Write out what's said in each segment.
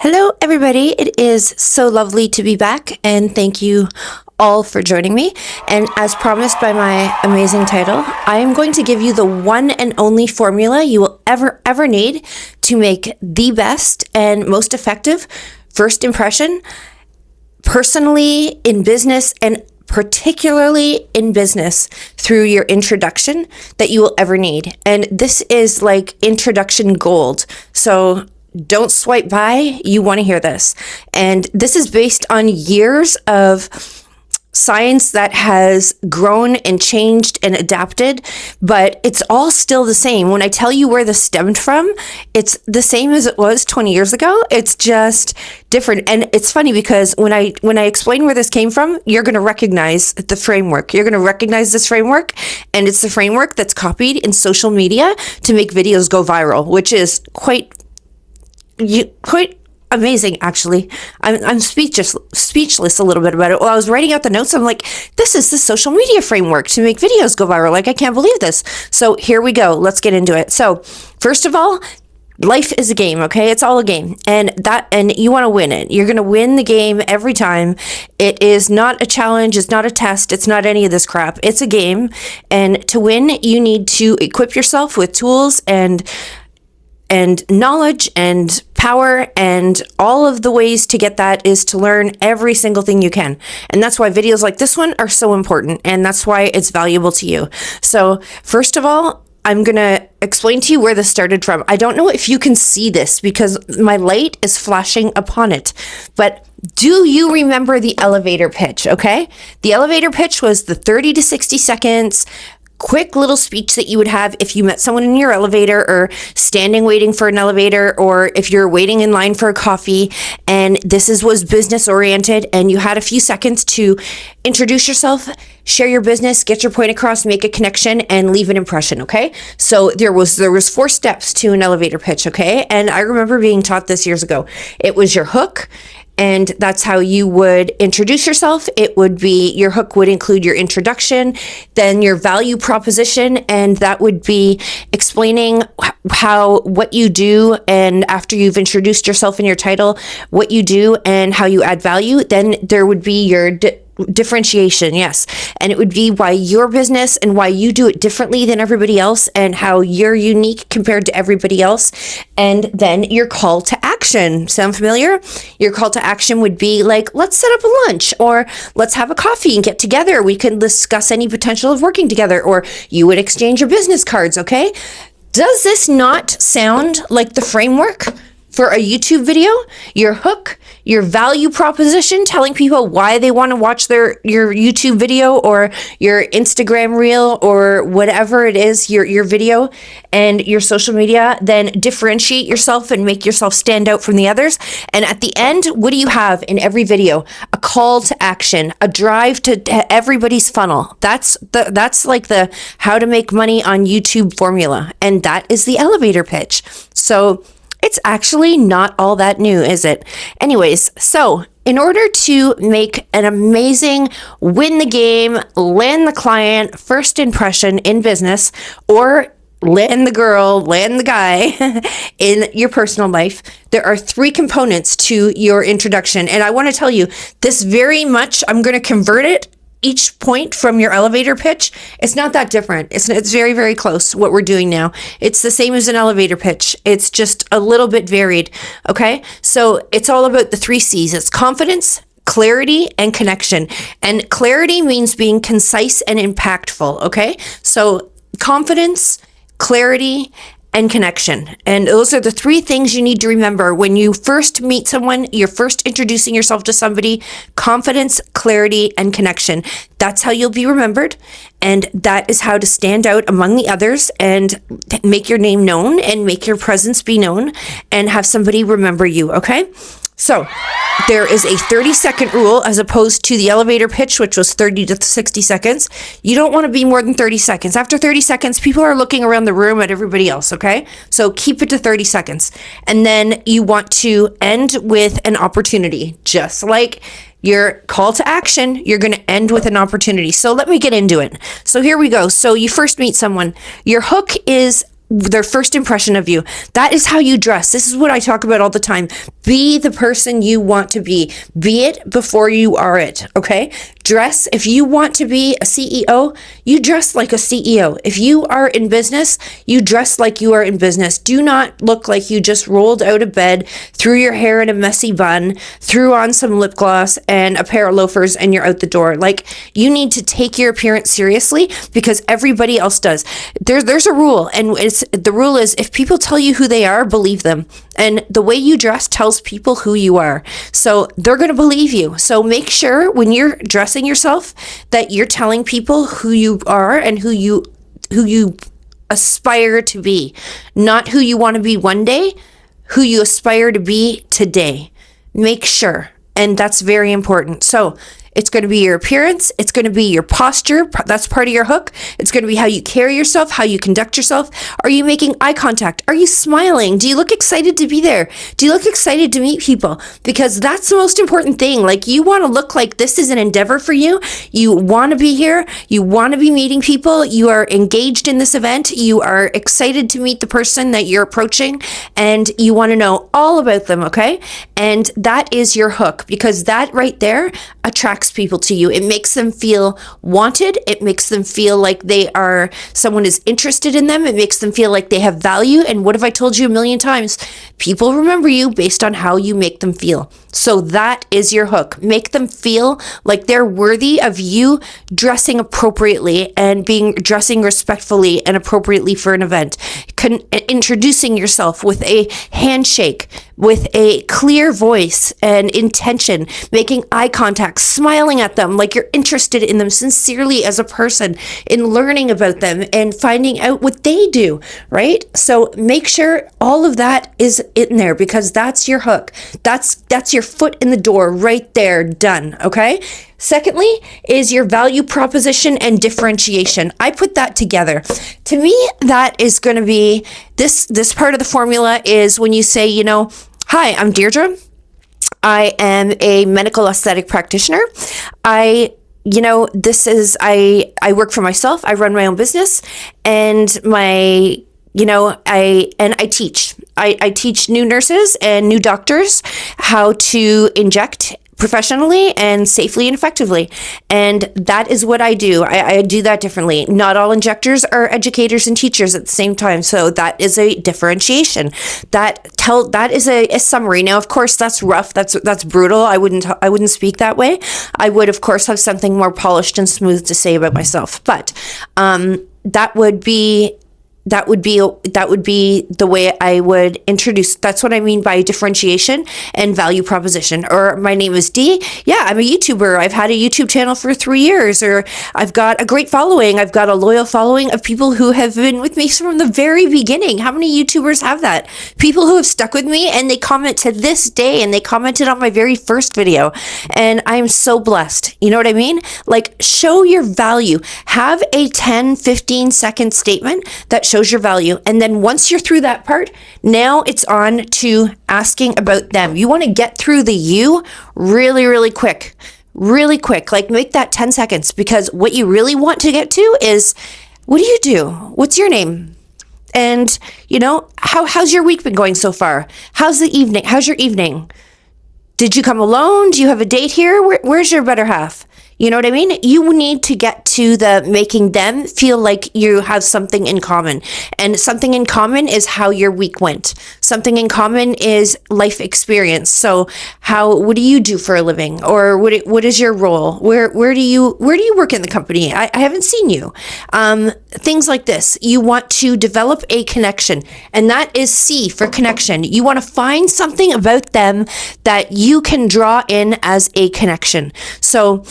Hello, everybody. It is so lovely to be back, and thank you all for joining me. And as promised by my amazing title, I am going to give you the one and only formula you will ever need to make the best and most effective first impression, personally, in business, and particularly in business through your introduction that you will ever need. And this is like introduction gold. So don't swipe by. You want to hear this. And this is based on years of science that has grown and changed and adapted, but it's all still the same. When I tell you where this stemmed from, it's the same as it was 20 years ago. It's just different. And it's funny because when I explain where this came from, you're going to recognize the framework. You're going to recognize this framework, and it's the framework that's copied in social media to make videos go viral, which is quite amazing, actually. I'm speechless a little bit about it. While I was writing out the notes, I'm like, this is the social media framework to make videos go viral. Like, I can't believe this. So here we go. Let's get into it. So first of all, life is a game, okay? It's all a game. And you want to win it. You're going to win the game every time. It is not a challenge. It's not a test. It's not any of this crap. It's a game. And to win, you need to equip yourself with tools and knowledge and power, and all of the ways to get that is to learn every single thing you can. And that's why videos like this one are so important, and that's why it's valuable to you. So first of all, I'm going to explain to you where this started from. I don't know if you can see this because my light is flashing upon it, but do you remember the elevator pitch? Okay. The elevator pitch was the 30 to 60 seconds quick little speech that you would have if you met someone in your elevator, or standing waiting for an elevator, or if you're waiting in line for a coffee, and was business oriented, and you had a few seconds to introduce yourself, share your business, get your point across, make a connection, and leave an impression. Okay, so there was 4 steps to an elevator pitch. Okay, and I remember being taught this years ago. It was your hook, and that's how you would introduce yourself. It would be, your hook would include your introduction, then your value proposition, and that would be explaining what you do, and after you've introduced yourself in your title, what you do and how you add value. Then there would be your differentiation, yes, and it would be why your business and why you do it differently than everybody else, and how you're unique compared to everybody else. And then your call to action. Sound familiar? Your call to action would be like, let's set up a lunch, or let's have a coffee and get together. We can discuss any potential of working together, or you would exchange your business cards. Okay, does this not sound like the framework for a YouTube video? Your hook, your value proposition, telling people why they want to watch your YouTube video or your Instagram reel or whatever it is, your video, and your social media. Then differentiate yourself and make yourself stand out from the others. And at the end, what do you have in every video? A call to action, a drive to everybody's funnel. That's like the how to make money on YouTube formula. And that is the elevator pitch. So it's actually not all that new, is it? Anyways, so in order to make an amazing win the game, land the client, first impression in business, or land the girl, land the guy in your personal life, there are 3 components to your introduction. And I want to tell you this very much, I'm going to convert it. Each point from your elevator pitch, it's not that different. It's very, very close what we're doing now. It's the same as an elevator pitch. It's just a little bit varied. Okay. So it's all about the 3 C's. It's confidence, clarity, and connection. And clarity means being concise and impactful. Okay. So confidence, clarity, and connection. And those are the 3 things you need to remember when you first meet someone, you're first introducing yourself to somebody: confidence, clarity, and connection. That's how you'll be remembered. And that is how to stand out among the others and make your name known and make your presence be known and have somebody remember you. Okay. So there is a 30-second rule as opposed to the elevator pitch, which was 30 to 60 seconds. You don't want to be more than 30 seconds. After 30 seconds, people are looking around the room at everybody else, okay? So keep it to 30 seconds. And then you want to end with an opportunity, just like your call to action. You're going to end with an opportunity. So let me get into it. So here we go. So you first meet someone. Your hook is their first impression of you. That is how you dress. This is what I talk about all the time. Be the person you want to be. Be it before you are it, okay? Dress. If you want to be a CEO, you dress like a CEO. If you are in business, you dress like you are in business. Do not look like you just rolled out of bed, threw your hair in a messy bun, threw on some lip gloss and a pair of loafers, and you're out the door. Like, you need to take your appearance seriously because everybody else does. There's a rule, and the rule is, if people tell you who they are, believe them. And the way you dress tells people who you are. So they're going to believe you. So make sure when you're dressing yourself that you're telling people who you are and who you aspire to be. Not who you want to be one day, who you aspire to be today. Make sure. And that's very important. So it's going to be your appearance. It's going to be your posture. That's part of your hook. It's going to be how you carry yourself, how you conduct yourself. Are you making eye contact? Are you smiling? Do you look excited to be there? Do you look excited to meet people? Because that's the most important thing. Like, you want to look like this is an endeavor for you. You want to be here. You want to be meeting people. You are engaged in this event. You are excited to meet the person that you're approaching, and you want to know all about them, okay? And that is your hook, because that right there attracts people to you. It makes them feel wanted. It makes them feel like someone is interested in them. It makes them feel like they have value. And what have I told you a million times? People remember you based on how you make them feel. So that is your hook. Make them feel like they're worthy of you dressing appropriately and dressing respectfully and appropriately for an event. Introducing yourself with a handshake, with a clear voice and intention, making eye contact, smiling at them like you're interested in them sincerely as a person, in learning about them and finding out what they do, right? So make sure all of that is in there, because that's your hook. That's your foot in the door right there, done, okay? Secondly is your value proposition and differentiation. I put that together. To me, that is going to be this part of the formula is when you say, hi, I'm Deirdre. I am a medical aesthetic practitioner. I work for myself. I run my own business, and I teach. I teach new nurses and new doctors how to inject professionally and safely and effectively. And that is what I do. I do that differently. Not all injectors are educators and teachers at the same time. So that is a differentiation. That is a summary. Now, of course, that's rough. That's brutal. I wouldn't speak that way. I would, of course, have something more polished and smooth to say about myself. But that would be the way I would introduce. That's what I mean by differentiation and value proposition. Or my name is Dee. Yeah, I'm a YouTuber. I've had a YouTube channel for 3 years, or I've got a great following. I've got a loyal following of people who have been with me from the very beginning. How many YouTubers have that? People who have stuck with me, and they comment to this day, and they commented on my very first video. And I'm so blessed. You know what I mean? Like, show your value. Have a 10, 15 second statement that shows your value. And then once you're through that part, now it's on to asking about them. You want to get through the you really, really quick. Really quick. Like, make that 10 seconds, because what you really want to get to is, what do you do? What's your name? And, how's your week been going so far? How's your evening? Did you come alone? Do you have a date here? Where's your better half? You know what I mean? You need to get to the making them feel like you have something in common. And something in common is how your week went. Something in common is life experience. So what do you do for a living? Or what is your role? Where do you work in the company? I haven't seen you. Things like this. You want to develop a connection. And that is C for connection. You want to find something about them that you can draw in as a connection. So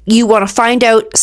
you want to find out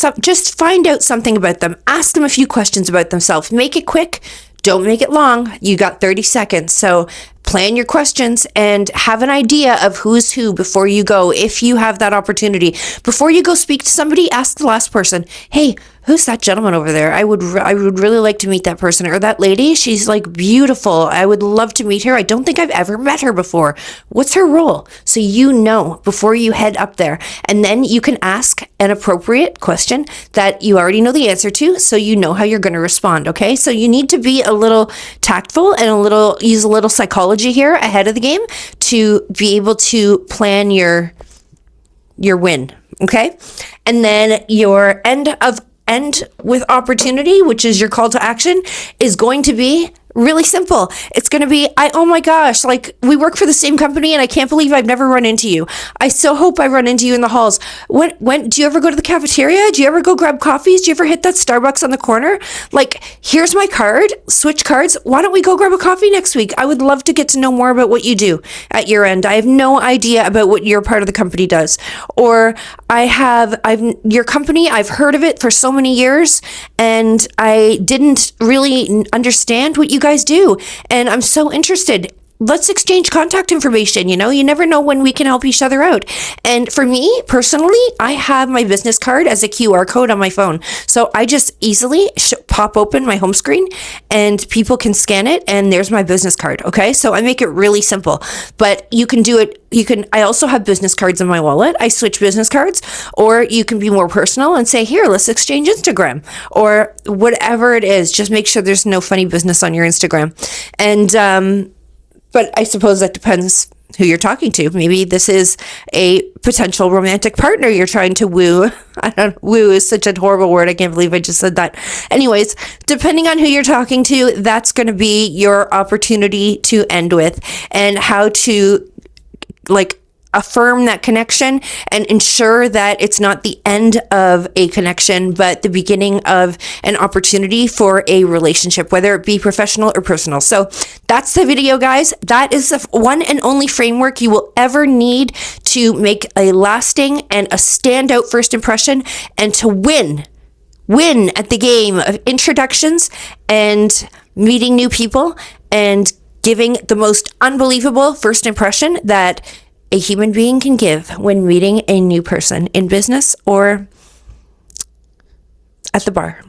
something about them. Ask them a few questions about themselves. Make it quick. Don't make it long. You got 30 seconds. So plan your questions and have an idea of who's who before you go. If you have that opportunity, before you go speak to somebody, ask the last person, hey, who's that gentleman over there? I would really like to meet that person, or that lady. She's like beautiful. I would love to meet her. I don't think I've ever met her before. What's her role? So you know before you head up there. And then you can ask an appropriate question that you already know the answer to, so you know how you're going to respond, okay? So you need to be a little tactful and use a little psychology here ahead of the game to be able to plan your win, okay? And then your end with opportunity, which is your call to action, is going to be really simple. It's going to be, oh my gosh, like we work for the same company and I can't believe I've never run into you. I so hope I run into you in the halls. When do you ever go to the cafeteria? Do you ever go grab coffees? Do you ever hit that Starbucks on the corner? Like, here's my card, switch cards. Why don't we go grab a coffee next week? I would love to get to know more about what you do at your end. I have no idea about what your part of the company does. Or your company, I've heard of it for so many years and I didn't really understand what you guys do, and I'm so interested. Let's exchange contact information. You never know when we can help each other out. And for me personally, I have my business card as a QR code on my phone. So I just easily pop open my home screen and people can scan it and there's my business card. Okay. So I make it really simple, but you can do it. I also have business cards in my wallet. I switch business cards, or you can be more personal and say, here, let's exchange Instagram or whatever it is. Just make sure there's no funny business on your Instagram. And, but I suppose that depends who you're talking to. Maybe this is a potential romantic partner you're trying to woo. I don't know, woo is such a horrible word. I can't believe I just said that. Anyways, depending on who you're talking to, that's going to be your opportunity to end with, and how to affirm that connection and ensure that it's not the end of a connection, but the beginning of an opportunity for a relationship, whether it be professional or personal. So that's the video, guys. That is the one and only framework you will ever need to make a lasting and a standout first impression, and to win at the game of introductions and meeting new people and giving the most unbelievable first impression that a human being can give when meeting a new person in business or at the bar.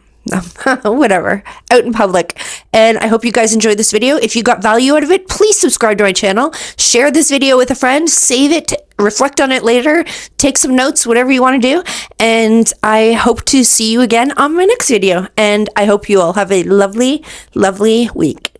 Whatever, out in public. And I hope you guys enjoyed this video. If you got value out of it, please subscribe to my channel, share this video with a friend, save it, reflect on it later, take some notes, whatever you want to do. And I hope to see you again on my next video. And I hope you all have a lovely, lovely week.